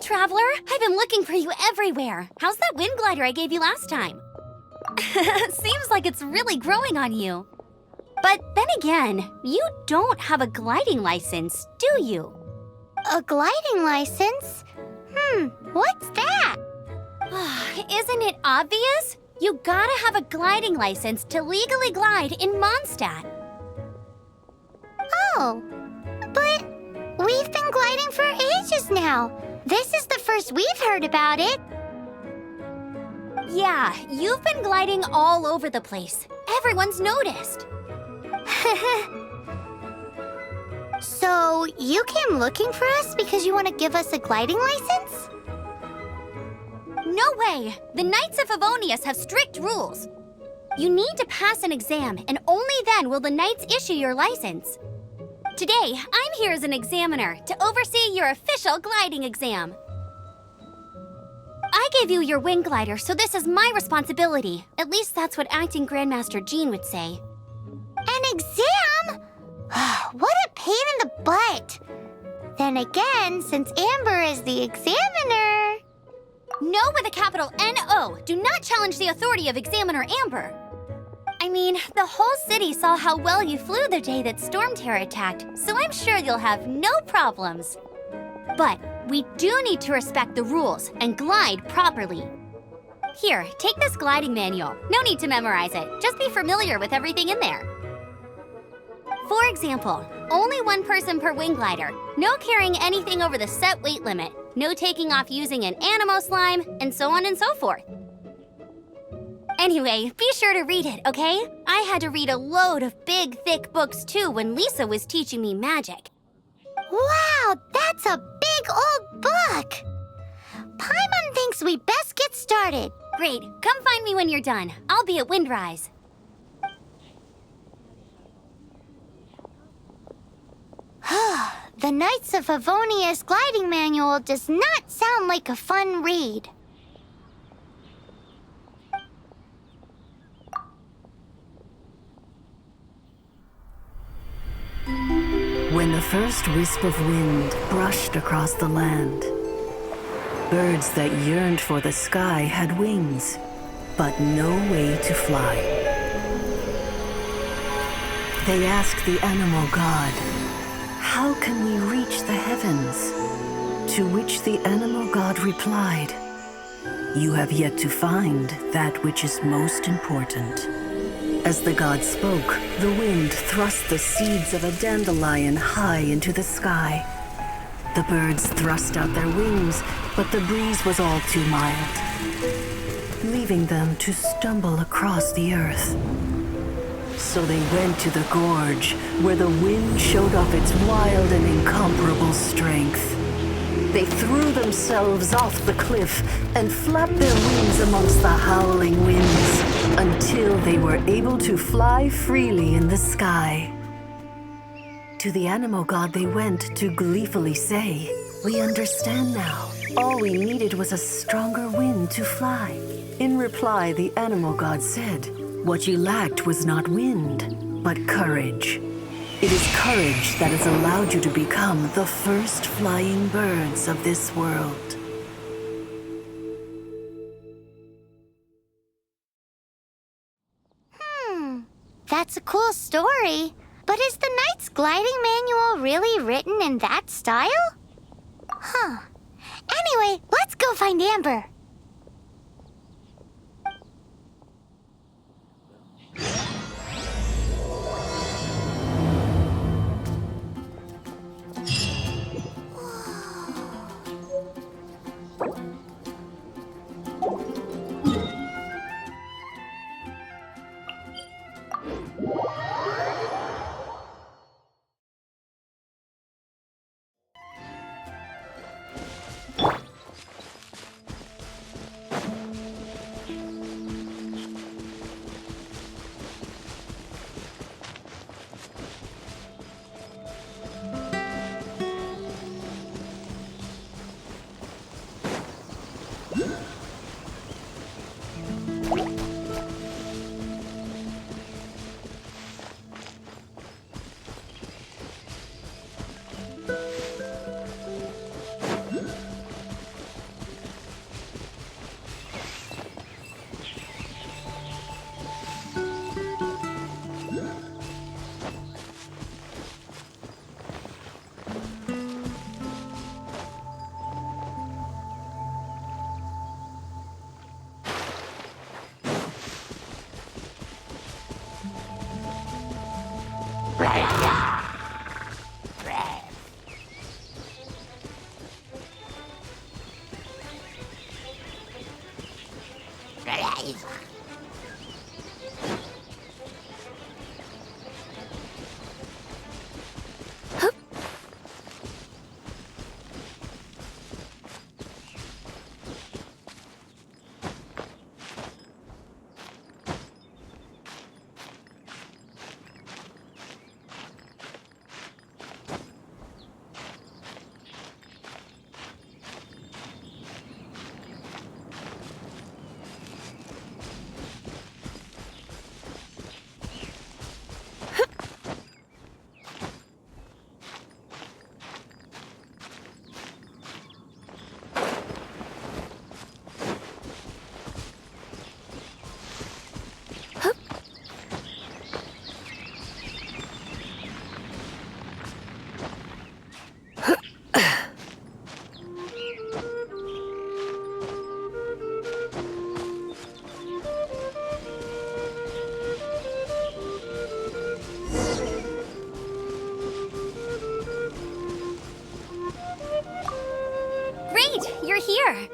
Traveler! I've been looking for you everywhere. How's that wind glider I gave you last time? Seems like it's really growing on you. But then again, you don't have a gliding license, do you? A gliding license? What's that? Isn't it obvious? You gotta have a gliding license to legally glide in Mondstadt. Oh, but we've been gliding for ages now. This is the first we've heard about it. Yeah, you've been gliding all over the place. Everyone's noticed. So, you came looking for us because you want to give us a gliding license? No way! The Knights of Favonius have strict rules. You need to pass an exam, and only then will the Knights issue your license. Today, I'm here as an examiner to oversee your official gliding exam. I gave you your wing glider, so this is my responsibility. At least that's what Acting Grandmaster Jean would say. An exam? What a pain in the butt. Then again, since Amber is the examiner... No with a capital N-O. Do not challenge the authority of Examiner Amber. I mean, the whole city saw how well you flew the day that Storm Terror attacked, so I'm sure you'll have no problems. But we do need to respect the rules and glide properly. Here, take this gliding manual. No need to memorize it. Just be familiar with everything in there. For example, only one person per wing glider, no carrying anything over the set weight limit, no taking off using an Animo slime, and so on and so forth. Anyway, be sure to read it, okay? I had to read a load of big, thick books too when Lisa was teaching me magic. Wow, that's a big old book! Paimon thinks we best get started. Great, come find me when you're done. I'll be at Windrise. The Knights of Favonius gliding manual does not sound like a fun read. When the first wisp of wind brushed across the land, birds that yearned for the sky had wings, but no way to fly. They asked the animal god, "How can we reach the heavens?" To which the animal god replied, "You have yet to find that which is most important." As the god spoke, the wind thrust the seeds of a dandelion high into the sky. The birds thrust out their wings, but the breeze was all too mild, leaving them to stumble across the earth. So they went to the gorge, where the wind showed off its wild and incomparable strength. They threw themselves off the cliff and flapped their wings amongst the howling winds until they were able to fly freely in the sky. To the animal god they went to gleefully say, "We understand now. All we needed was a stronger wind to fly." In reply, the animal god said, "What you lacked was not wind, but courage. It is courage that has allowed you to become the first flying birds of this world." That's a cool story. But is the Knight's gliding manual really written in that style? Anyway, let's go find Amber. eyes. Great, you're here.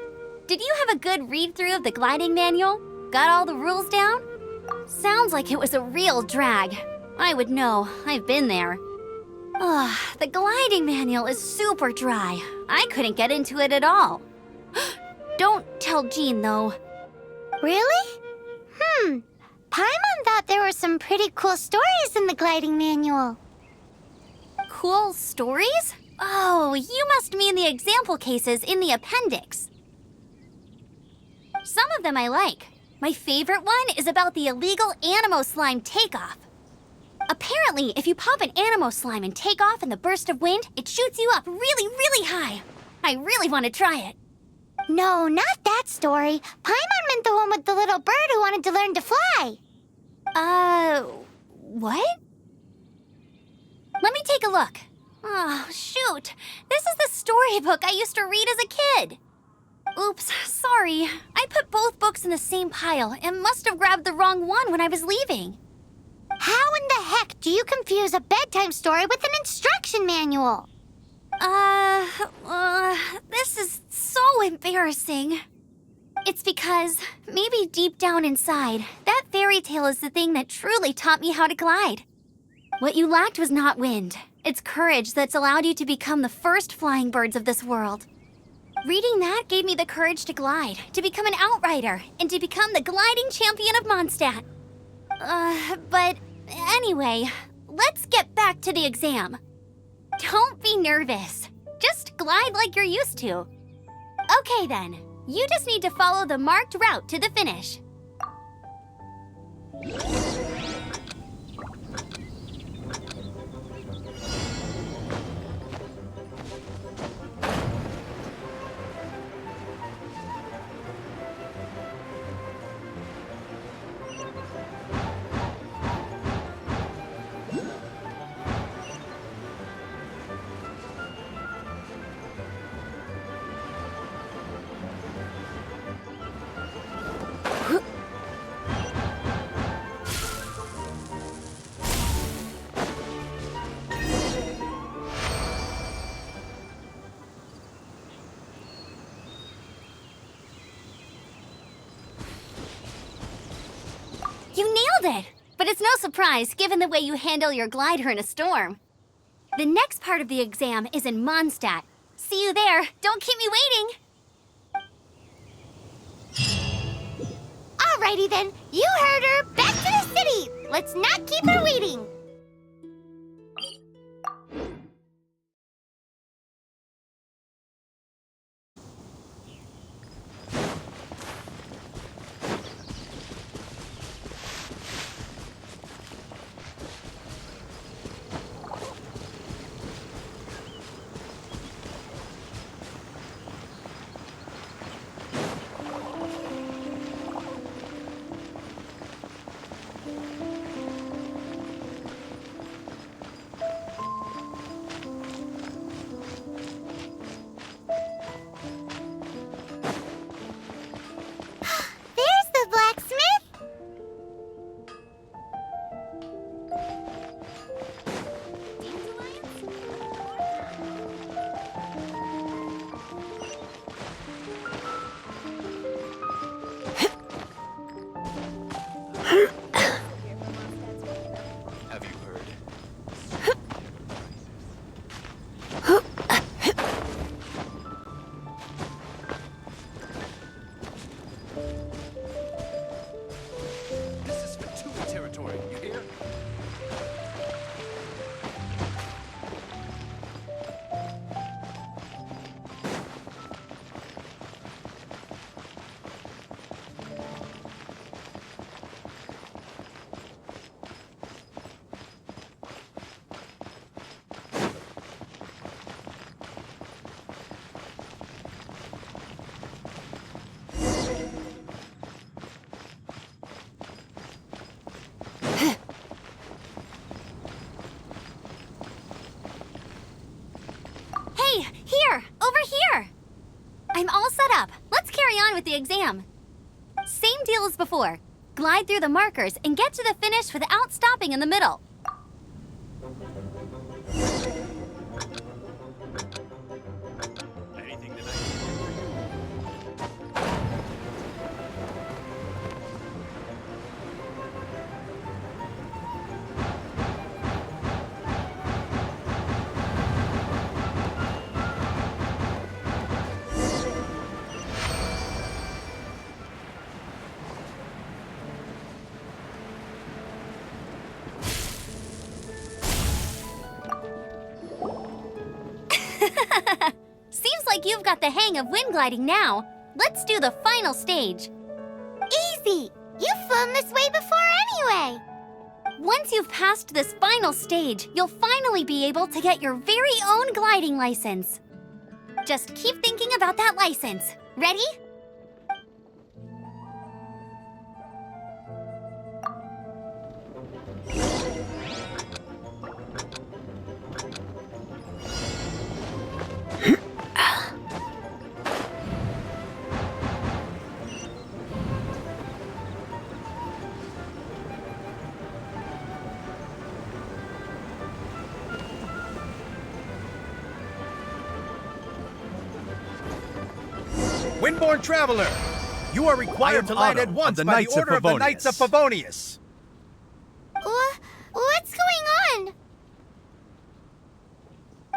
Did you have a good read-through of the gliding manual? Got all the rules down? Sounds like it was a real drag. I would know, I've been there. Ugh, the gliding manual is super dry. I couldn't get into it at all. Don't tell Jean, though. Really? Paimon thought there were some pretty cool stories in the gliding manual. Cool stories? Oh, you must mean the example cases in the appendix. Some of them I like. My favorite one is about the illegal Anemo slime takeoff. Apparently, if you pop an Anemo slime and take off in the burst of wind, it shoots you up really, really high. I really want to try it. No, not that story. Paimon meant the one with the little bird who wanted to learn to fly. What? Let me take a look. Oh, shoot. This is the storybook I used to read as a kid. Oops, sorry. I put both books in the same pile and must have grabbed the wrong one when I was leaving. How in the heck do you confuse a bedtime story with an instruction manual? This is so embarrassing. It's because, maybe deep down inside, that fairy tale is the thing that truly taught me how to glide. What you lacked was not wind. It's courage that's allowed you to become the first flying birds of this world. Reading that gave me the courage to glide, to become an outrider, and to become the gliding champion of Mondstadt. But anyway, let's get back to the exam. Don't be nervous. Just glide like you're used to. Okay then, you just need to follow the marked route to the finish. You nailed it! But it's no surprise, given the way you handle your glider in a storm. The next part of the exam is in Mondstadt. See you there. Don't keep me waiting. Alrighty then, you heard her. Back to the city. Let's not keep her waiting. Here, over here. I'm all set up. Let's carry on with the exam. Same deal as before. Glide through the markers and get to the finish without stopping in the middle. Anything tonight? Seems like you've got the hang of wind gliding now. Let's do the final stage. Easy! You've flown this way before anyway! Once you've passed this final stage, you'll finally be able to get your very own gliding license. Just keep thinking about that license. Ready? Windborne Traveler, you are required to land at once by the order of the Knights of Favonius. What's going on?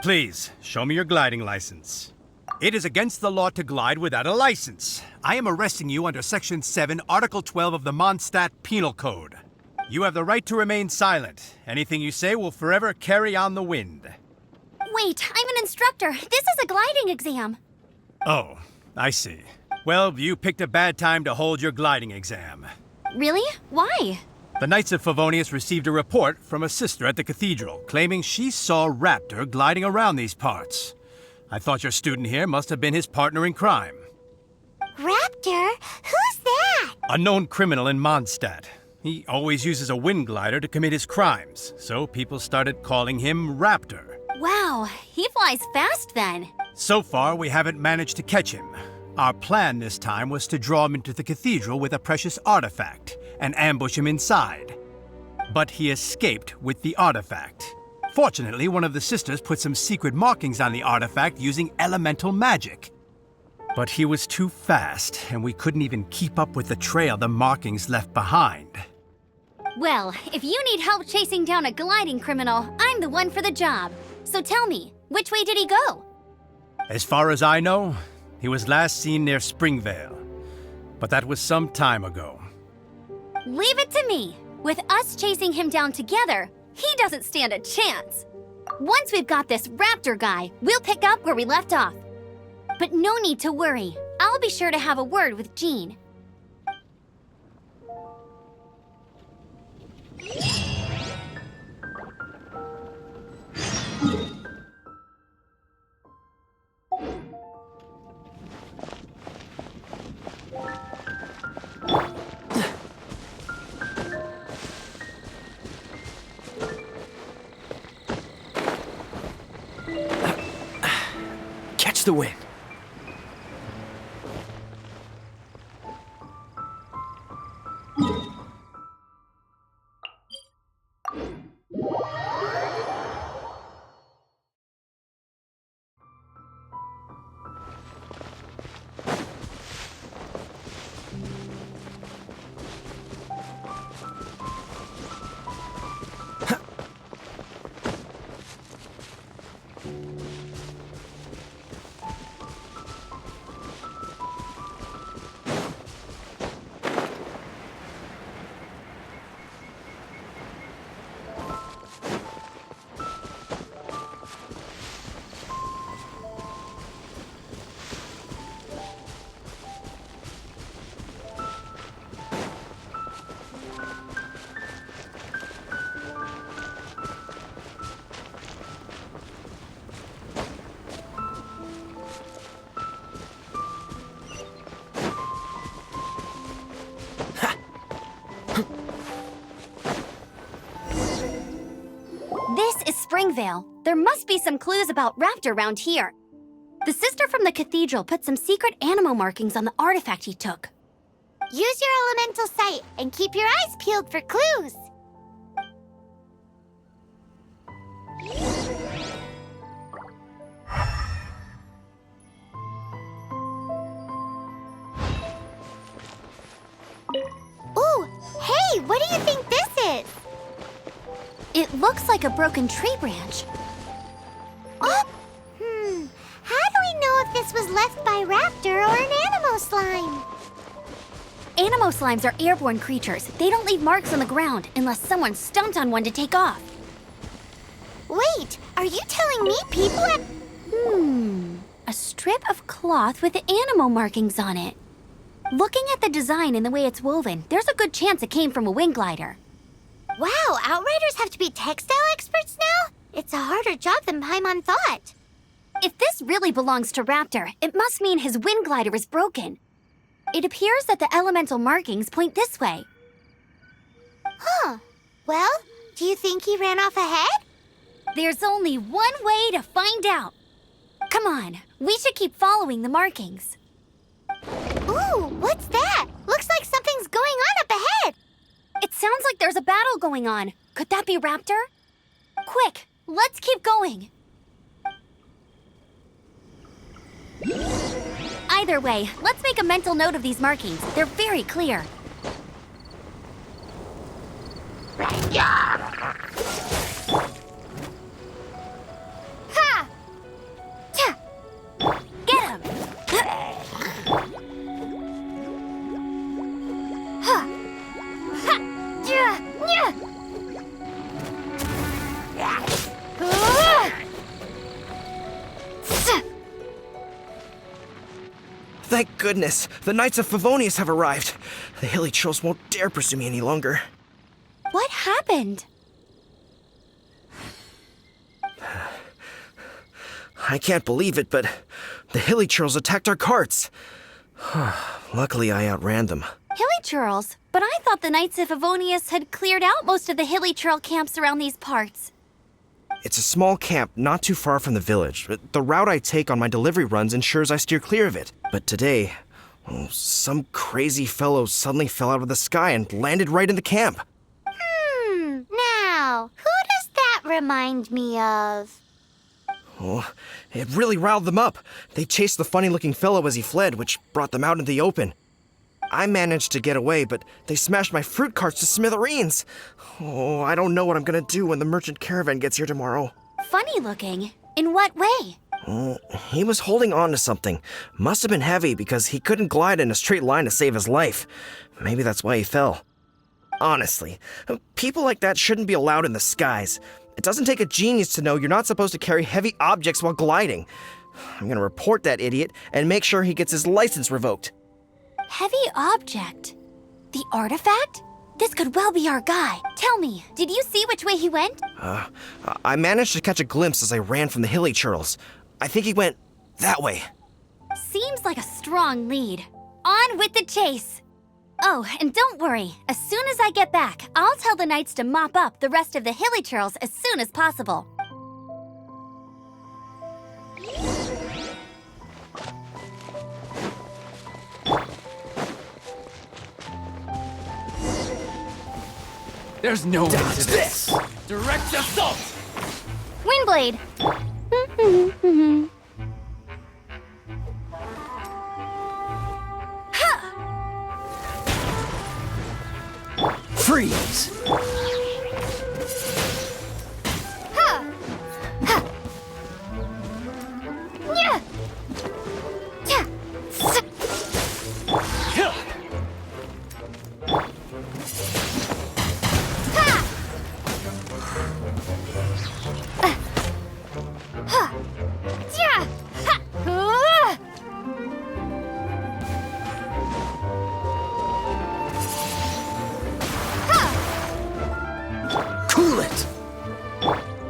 Please, show me your gliding license. It is against the law to glide without a license. I am arresting you under Section 7, Article 12 of the Mondstadt Penal Code. You have the right to remain silent. Anything you say will forever carry on the wind. Wait, I'm an instructor. This is a gliding exam. Oh, I see. Well, you picked a bad time to hold your gliding exam. Really? Why? The Knights of Favonius received a report from a sister at the cathedral claiming she saw Raptor gliding around these parts. I thought your student here must have been his partner in crime. Raptor? Who's that? A known criminal in Mondstadt. He always uses a wind glider to commit his crimes, so people started calling him Raptor. Wow, he flies fast then. So far, we haven't managed to catch him. Our plan this time was to draw him into the cathedral with a precious artifact and ambush him inside. But he escaped with the artifact. Fortunately, one of the sisters put some secret markings on the artifact using elemental magic. But he was too fast, and we couldn't even keep up with the trail the markings left behind. Well, if you need help chasing down a gliding criminal, I'm the one for the job. So tell me, which way did he go? As far as I know, he was last seen near Springvale. But that was some time ago. Leave it to me. With us chasing him down together, he doesn't stand a chance. Once we've got this Raptor guy, we'll pick up where we left off. But no need to worry. I'll be sure to have a word with Jean. Catch the wind. This is Springvale. There must be some clues about Raptor around here. The sister from the cathedral put some secret animal markings on the artifact he took. Use your elemental sight and keep your eyes peeled for clues. Ooh, hey, what do you think this is? It looks like a broken tree branch. Oh, how do we know if this was left by Raptor or an Anemo slime? Anemo slimes are airborne creatures. They don't leave marks on the ground unless someone stomped on one to take off. Wait, are you telling me people have... A strip of cloth with Anemo markings on it. Looking at the design and the way it's woven, there's a good chance it came from a wing glider. Wow, Outriders have to be textile experts now? It's a harder job than Paimon thought. If this really belongs to Raptor, it must mean his wind glider is broken. It appears that the elemental markings point this way. Huh. Well, do you think he ran off ahead? There's only one way to find out. Come on, we should keep following the markings. Ooh, what's that? Looks like something's going on up ahead. It sounds like there's a battle going on. Could that be Raptor? Quick, let's keep going. Either way, let's make a mental note of these markings. They're very clear. Ha! Ta! Get him! Ha! Ha! Yeah! Yeah! Thank goodness, the Knights of Favonius have arrived. The Hilly Churls won't dare pursue me any longer. What happened? I can't believe it, but the Hilly Churls attacked our carts. Luckily, I outran them. Hilly Churls? But I thought the Knights of Favonius had cleared out most of the Hilly Churl camps around these parts. It's a small camp not too far from the village. The route I take on my delivery runs ensures I steer clear of it. But today, some crazy fellow suddenly fell out of the sky and landed right in the camp. Now, who does that remind me of? Oh, it really riled them up. They chased the funny-looking fellow as he fled, which brought them out in the open. I managed to get away, but they smashed my fruit carts to smithereens. Oh, I don't know what I'm gonna do when the merchant caravan gets here tomorrow. Funny looking? In what way? He was holding on to something. Must have been heavy because he couldn't glide in a straight line to save his life. Maybe that's why he fell. Honestly, people like that shouldn't be allowed in the skies. It doesn't take a genius to know you're not supposed to carry heavy objects while gliding. I'm gonna report that idiot and make sure he gets his license revoked. Heavy object? The artifact? This could well be our guy. Tell me, did you see which way he went? I managed to catch a glimpse as I ran from the Hilly Churls. I think he went that way. Seems like a strong lead. On with the chase! Oh, and don't worry. As soon as I get back, I'll tell the Knights to mop up the rest of the Hilly Churls as soon as possible. There's no way to this. Direct assault! Windblade! Freeze! Cool it!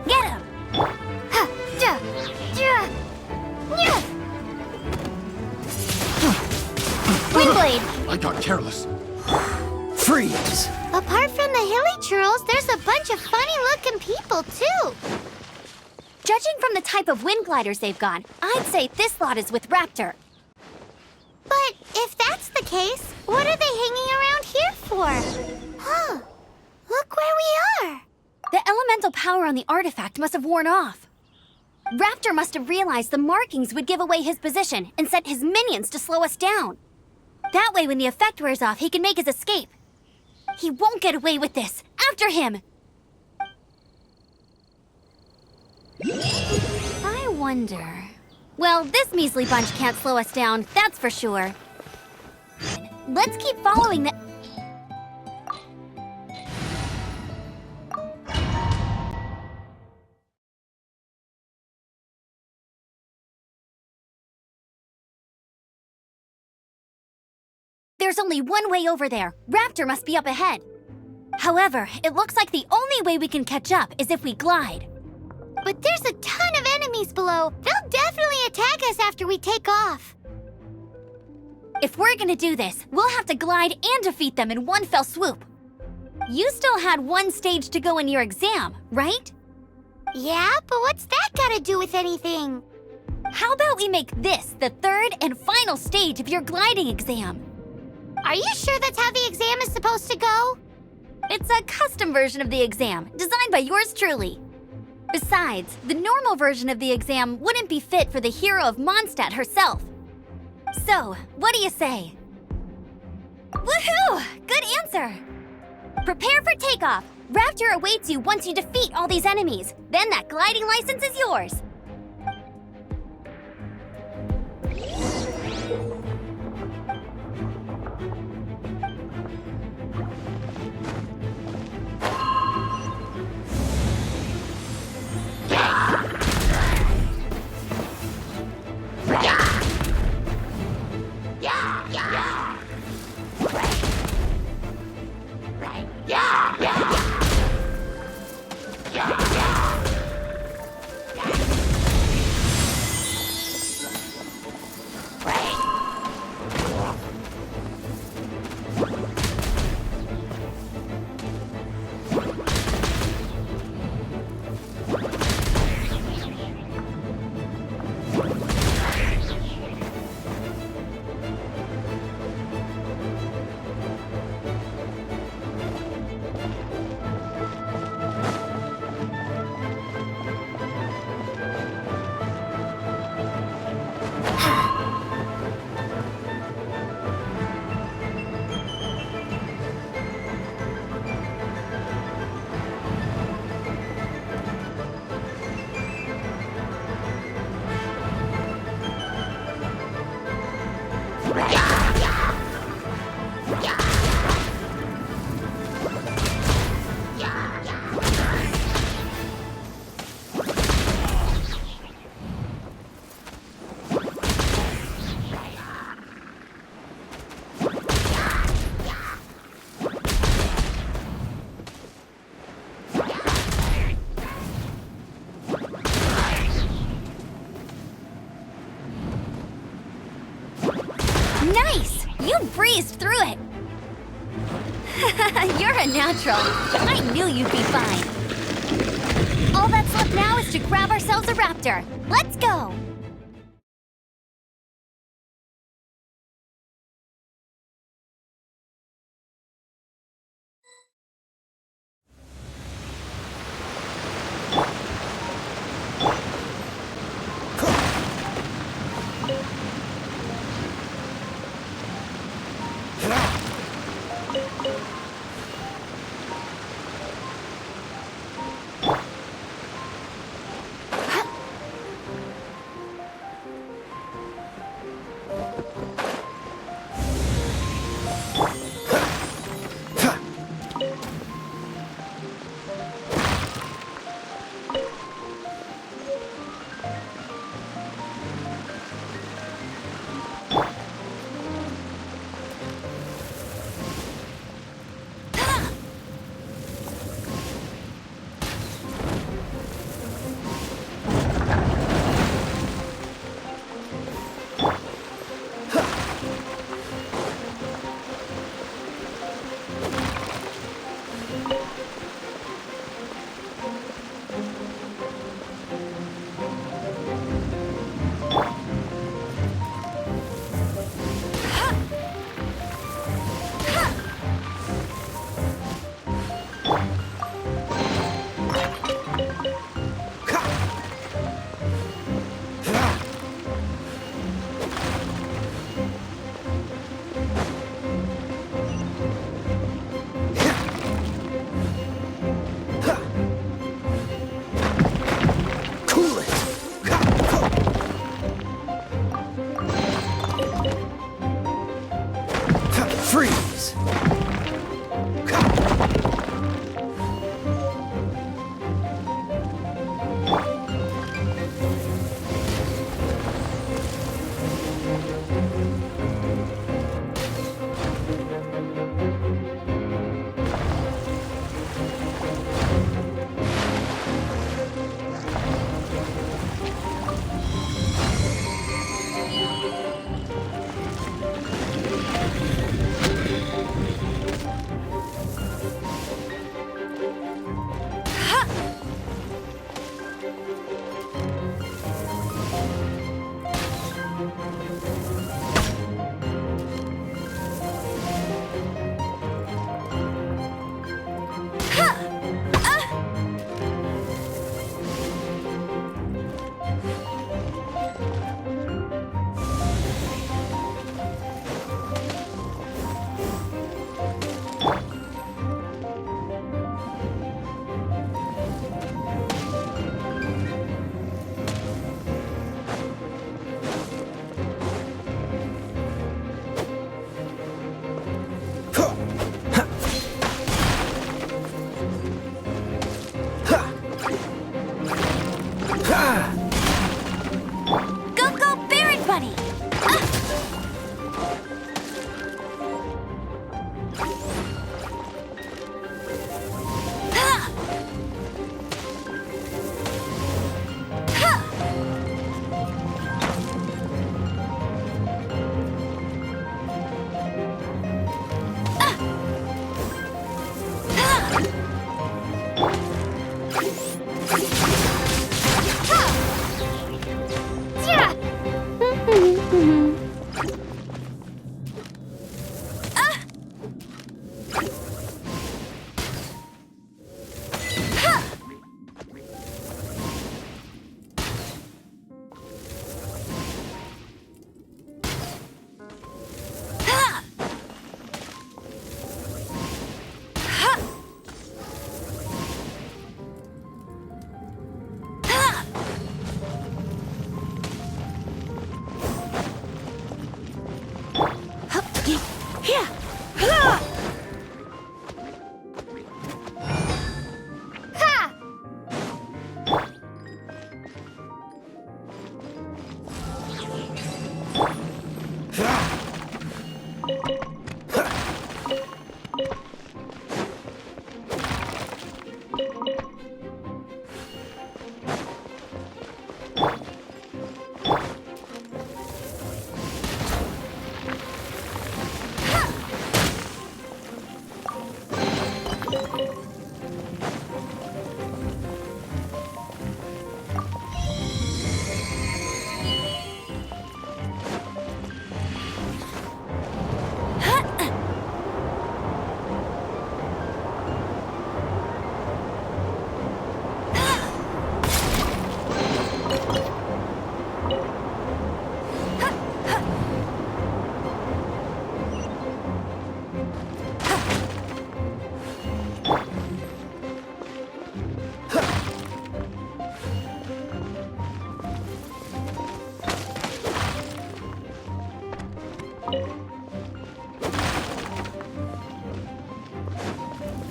Get him! Windblade! I got careless. Freeze! Apart from the Hilly Churls, there's a bunch of funny-looking people, too. Judging from the type of wind gliders they've got, I'd say this lot is with Raptor. But if that's the case, what are they hanging around here for? Huh. Look where we are. The elemental power on the artifact must have worn off. Raptor must have realized the markings would give away his position and sent his minions to slow us down. That way, when the effect wears off, he can make his escape. He won't get away with this. After him! I wonder... Well, this measly bunch can't slow us down, that's for sure. Let's keep following the... There's only one way over there. Raptor must be up ahead. However, it looks like the only way we can catch up is if we glide. But there's a ton of enemies below. They'll definitely attack us after we take off. If we're gonna do this, we'll have to glide and defeat them in one fell swoop. You still had one stage to go in your exam, right? Yeah, but what's that got to do with anything? How about we make this the third and final stage of your gliding exam? Are you sure that's how the exam is supposed to go? It's a custom version of the exam, designed by yours truly. Besides, the normal version of the exam wouldn't be fit for the hero of Mondstadt herself. So, what do you say? Woohoo! Good answer! Prepare for takeoff. Raptor awaits you once you defeat all these enemies. Then that gliding license is yours. Nice! You breezed through it! You're a natural. I knew you'd be fine. All that's left now is to grab ourselves a raptor. Let's go! Go, go, Baron Bunny!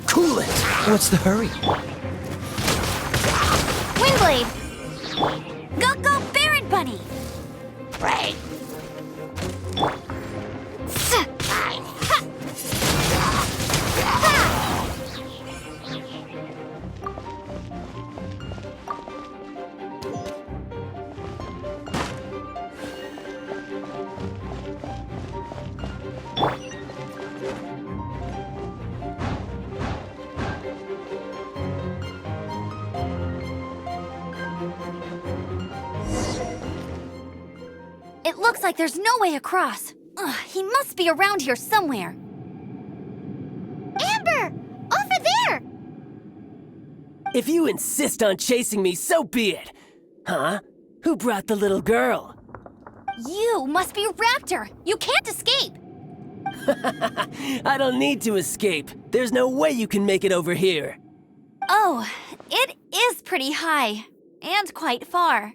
Cool it! What's the hurry? Windblade! Go, go, Baron Bunny! Right. It looks like there's no way across. Ugh, he must be around here somewhere. Amber! Over there! If you insist on chasing me, so be it. Huh? Who brought the little girl? You must be Raptor. You can't escape. I don't need to escape. There's no way you can make it over here. Oh, it is pretty high. And quite far.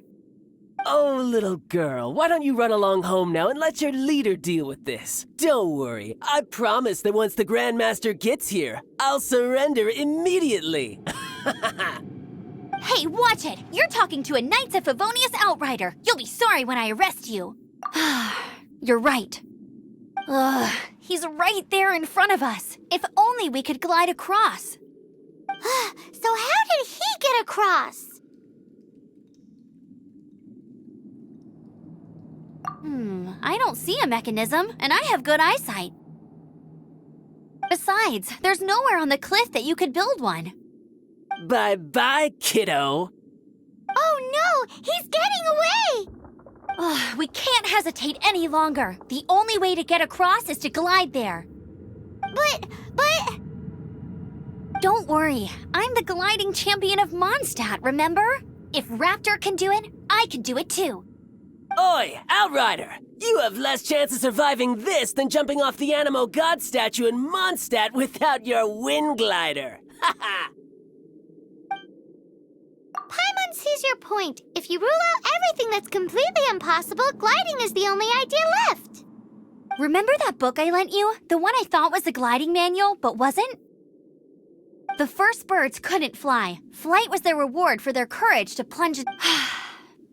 Oh, little girl, why don't you run along home now and let your leader deal with this? Don't worry, I promise that once the Grandmaster gets here, I'll surrender immediately. Hey, watch it! You're talking to a Knights of Favonius outrider. You'll be sorry when I arrest you. You're right. Ugh, he's right there in front of us. If only we could glide across. So how did he get across? I don't see a mechanism, and I have good eyesight. Besides, there's nowhere on the cliff that you could build one. Bye-bye, kiddo. Oh no! He's getting away! Ugh, we can't hesitate any longer. The only way to get across is to glide there. But... Don't worry, I'm the gliding champion of Mondstadt, remember? If Raptor can do it, I can do it too. Oi, Outrider! You have less chance of surviving this than jumping off the Animo God statue in Mondstadt without your wind glider. Ha ha! Paimon sees your point. If you rule out everything that's completely impossible, gliding is the only idea left. Remember that book I lent you? The one I thought was the gliding manual, but wasn't? The first birds couldn't fly. Flight was their reward for their courage to plunge in...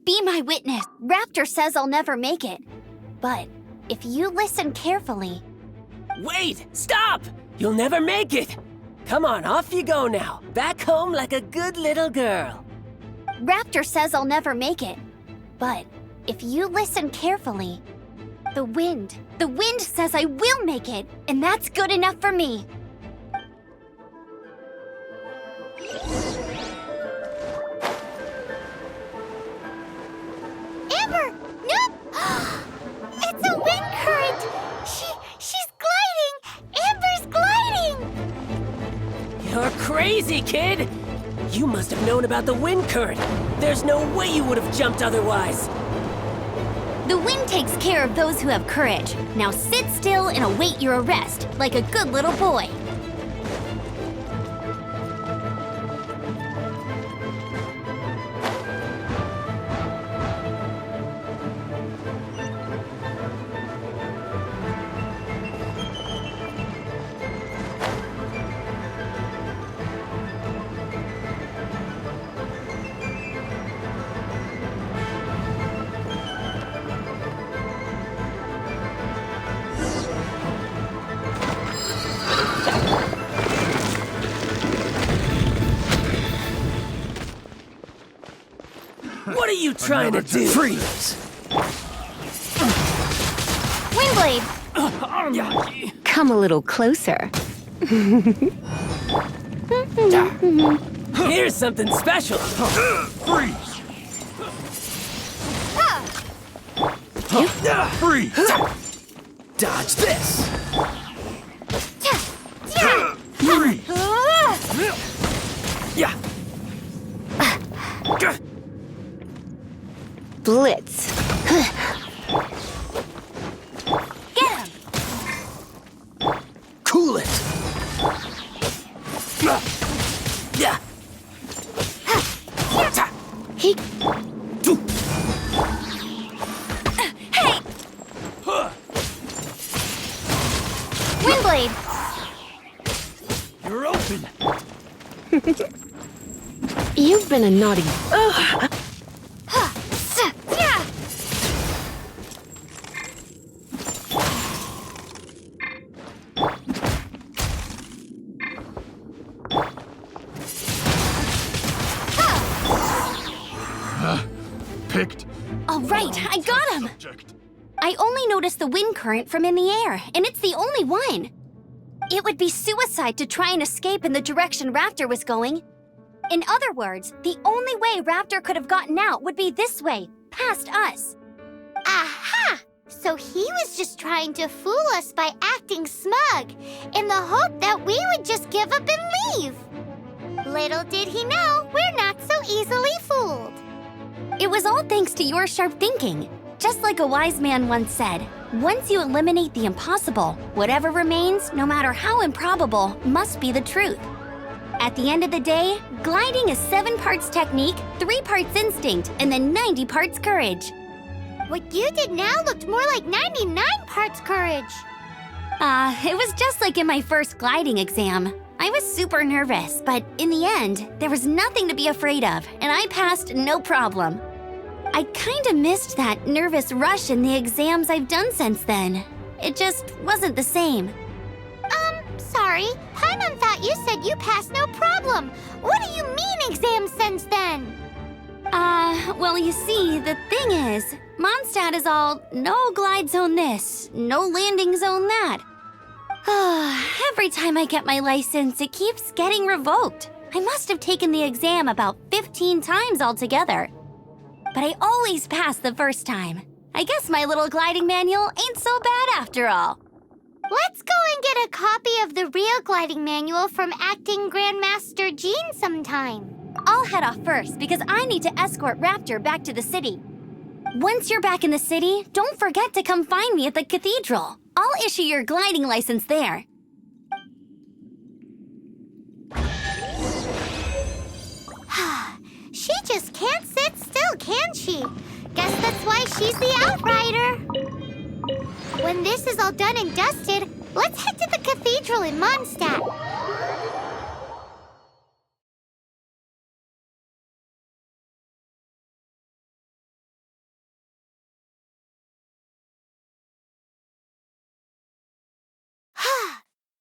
Be my witness. Raptor says I'll never make it. But if you listen carefully... Wait! Stop! You'll never make it! Come on, off you go now. Back home like a good little girl. Raptor says I'll never make it. But if you listen carefully... The wind says I will make it, and that's good enough for me. Amber! Nope! It's a wind current! She's gliding! Amber's gliding! You're crazy, kid! You must have known about the wind current. There's no way you would have jumped otherwise. The wind takes care of those who have courage. Now sit still and await your arrest, like a good little boy. What are you trying to do? Freeze! Windblade! Come a little closer. Here's something special. Freeze! Freeze! Dodge this! Freeze! Yeah! Blitz. Get him! Cool it! Yeah. He... Hey! Windblade! You're open! You've been a naughty... Picked. All right, I got him! Subject. I only noticed the wind current from in the air, and it's the only one. It would be suicide to try and escape in the direction Raptor was going. In other words, the only way Raptor could have gotten out would be this way, past us. Aha! So he was just trying to fool us by acting smug, in the hope that we would just give up and leave. Little did he know, we're not so easily fooled. It was all thanks to your sharp thinking. Just like a wise man once said, once you eliminate the impossible, whatever remains, no matter how improbable, must be the truth. At the end of the day, gliding is 7 parts technique, 3 parts instinct, and then 90 parts courage. What you did now looked more like 99 parts courage. It was just like in my first gliding exam. I was super nervous, but in the end, there was nothing to be afraid of, and I passed no problem. I kinda missed that nervous rush in the exams I've done since then. It just wasn't the same. Sorry. Paimon thought you said you passed no problem. What do you mean exam since then? Well, you see, the thing is, Mondstadt is all no glide zone this, no landing zone that. Every time I get my license, it keeps getting revoked. I must have taken the exam about 15 times altogether. But I always pass the first time. I guess my little gliding manual ain't so bad after all. Let's go and get a copy of the real gliding manual from Acting Grandmaster Jean sometime. I'll head off first because I need to escort Raptor back to the city. Once you're back in the city, don't forget to come find me at the cathedral. I'll issue your gliding license there. She just can't sit still, can she? Guess that's why she's the Outrider. When this is all done and dusted, let's head to the cathedral in Mondstadt.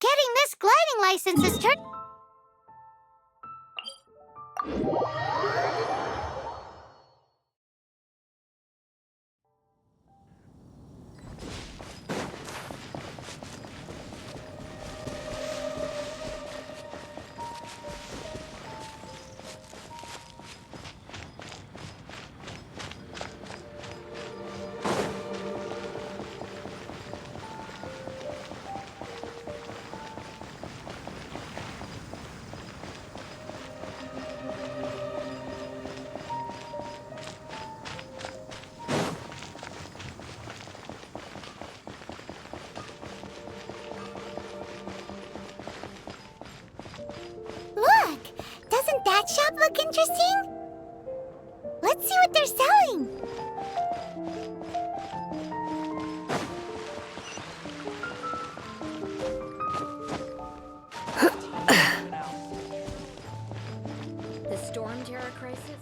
Getting this gliding license is Doesn't that shop look interesting? Let's see what they're selling. The Storm Terror crisis?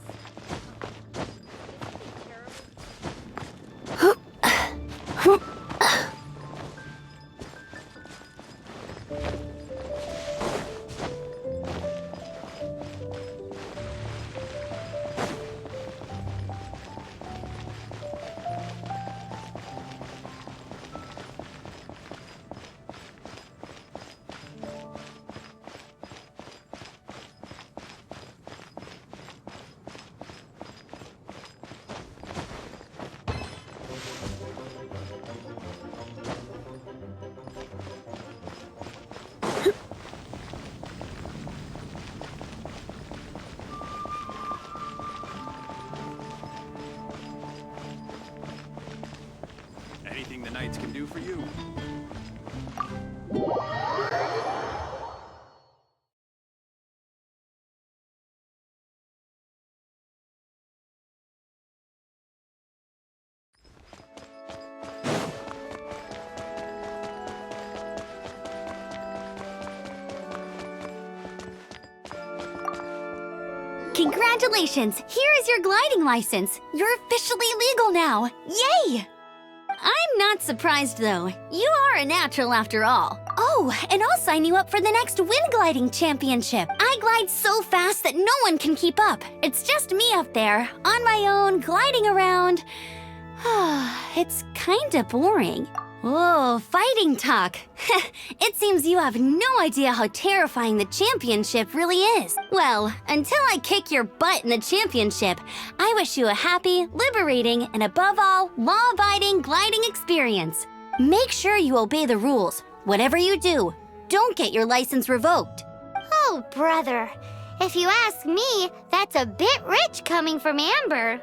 Anything the Knights can do for you? Congratulations! Here is your gliding license. You're officially legal now. Yay! I'm not surprised, though. You are a natural after all. Oh, and I'll sign you up for the next Wind Gliding Championship. I glide so fast that no one can keep up. It's just me up there, on my own, gliding around. It's kinda boring. Oh, fighting talk. It seems you have no idea how terrifying the championship really is. Well, until I kick your butt in the championship, I wish you a happy, liberating, and above all, law-abiding gliding experience. Make sure you obey the rules. Whatever you do, don't get your license revoked. Oh, brother. If you ask me, that's a bit rich coming from Amber.